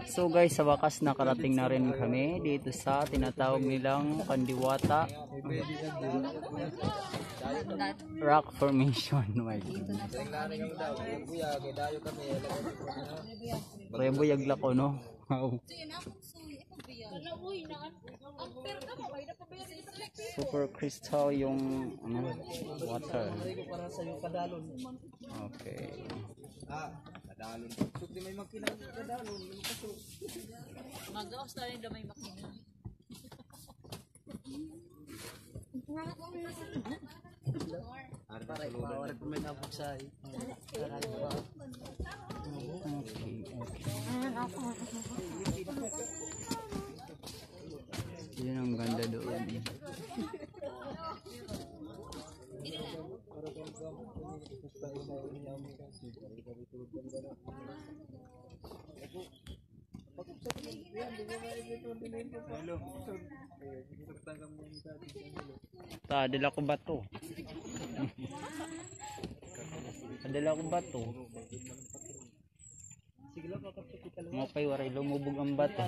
So guys, sa wakas nakarating na rin kami dito sa tinatawag nilang Kandiwata Rock Formation. Rebuyag lako no. Super crystal yung water. Okay. Kadalon. Sukti may makina kadalon, Magawas na rin na may makina. para ipawar ko may nabuksay. Yun ang ganda doon. Adala ko bato. Adala ko bato. Mapay waray lumubog ang bato.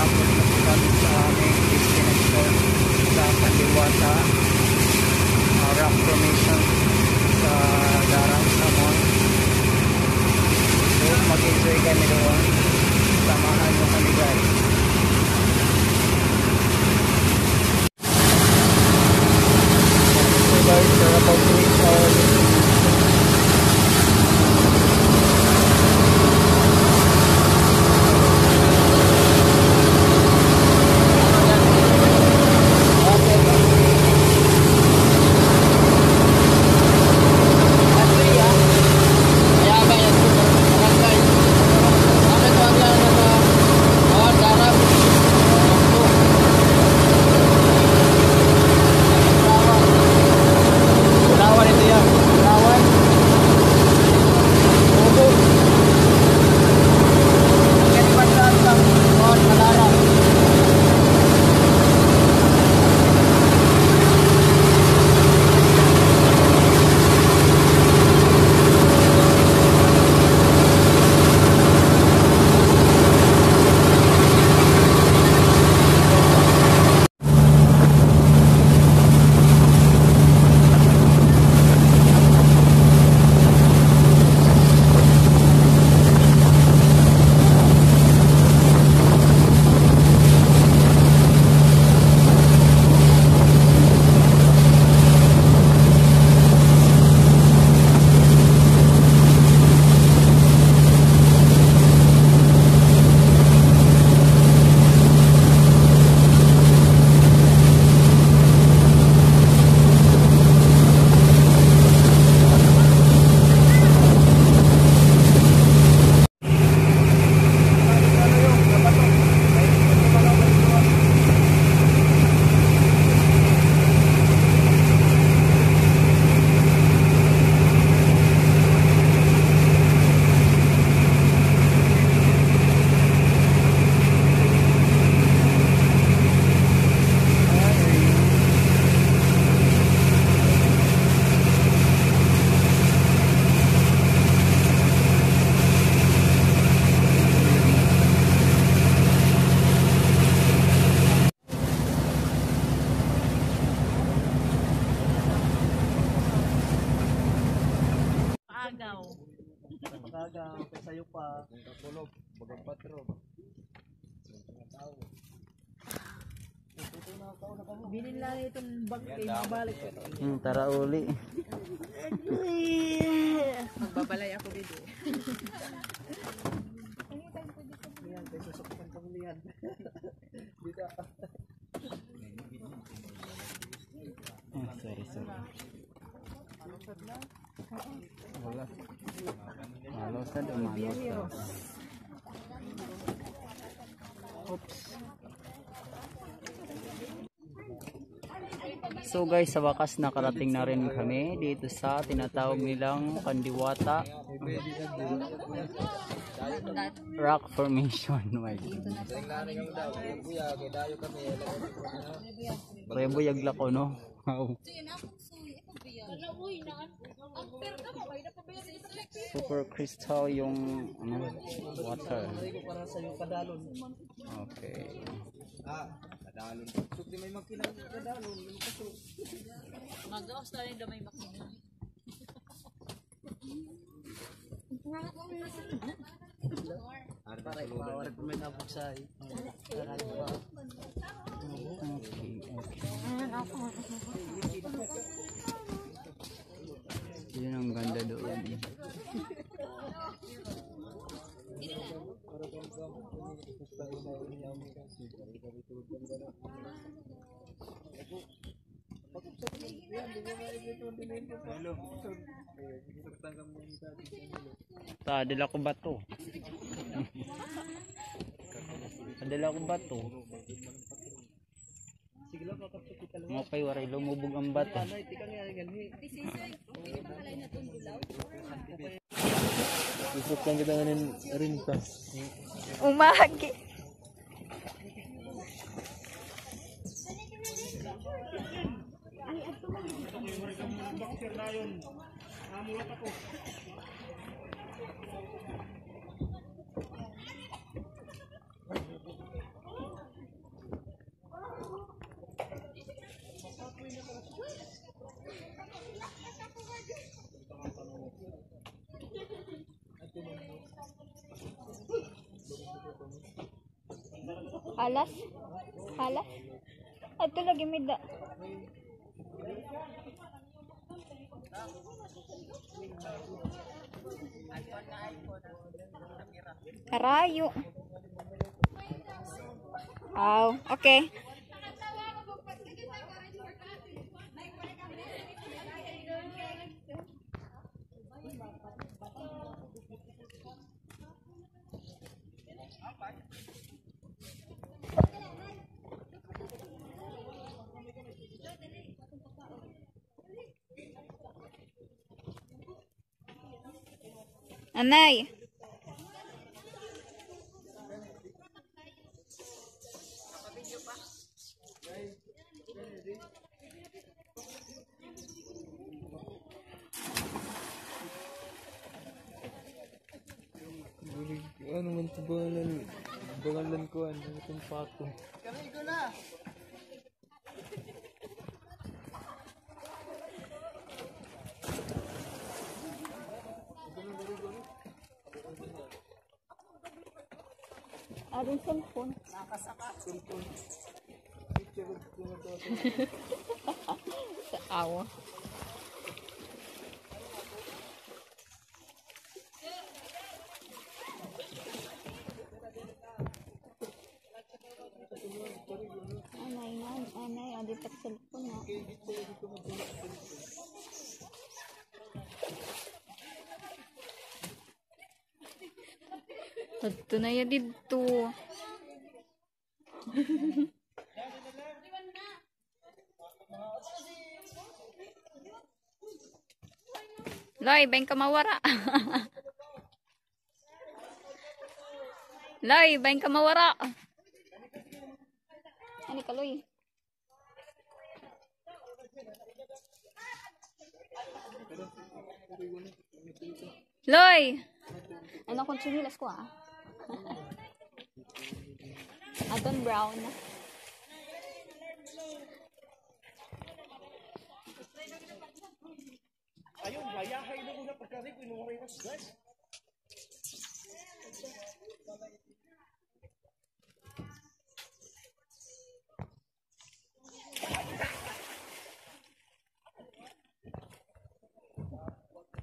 natapos na po kami sa aming destination sa Kandiwata rock formation sa Darang Samon. So mag-enjoy kami doon, samahan nyo kami guys. So guys, we're about to reach our destination. Agaw, sayo pa. Tulog, bagang patro. Binin lang itong bag kayo mabalik ko. Tara uli. Magbabalay ako dito. Yan, tayo susukupan kang liyan. Dito. Sorry. Wala. Malos na doon, malos na. Oops. So guys, sa wakas nakarating na rin kami dito sa tinatawag nilang Kandiwata rock formation. Rebuyag lako no. Super crystal yung water. Okay. Kadalon. Sukli may makina kadalon. Magawas na rin daw may makina. Para ipawar ko may nabuksay. Yun ang ganda doon. Adala ko bato. Adala ko bato. Mapay waray lumubog ang bato. Isok lang kita ngayon rin pa. Umagi. Halas? Halas? Ito lagi may da. Karayo. Oh, okay. Anay. Ano man ito bangalan ko, ano itong pato. Aring cellphone. Sa awa. Anay, adi tak cellphone na. Ito na yan dito. Loy, bang ka mawara. Loy, bang ka mawara. Ani ka, Loy? Loy! Ano kung sinilas ko ah? Aton brown. Ayun, bayahay na muna pagkari ko inuwaray na guys.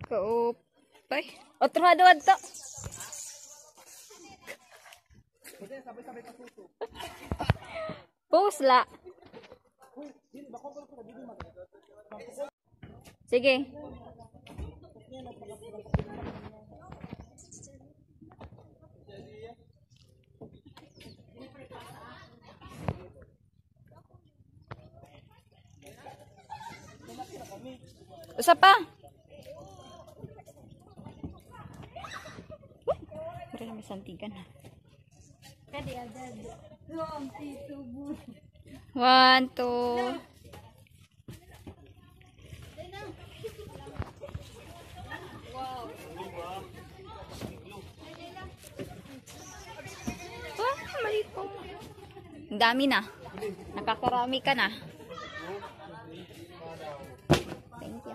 Kaupay. Otro hadawad to. Pusla. Sige. Usa pa. Pero may santigan ha. Kadi agad. 1, 2. Mali po. Ang dami na. Nakakarami ka na. Thank you.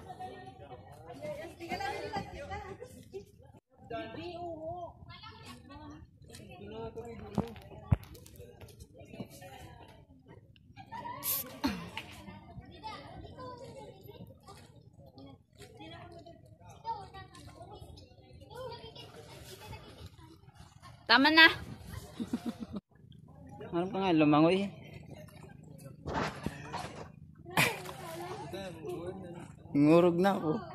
Tama na. Ano pa nga, lumangoy. Ngurog na ako.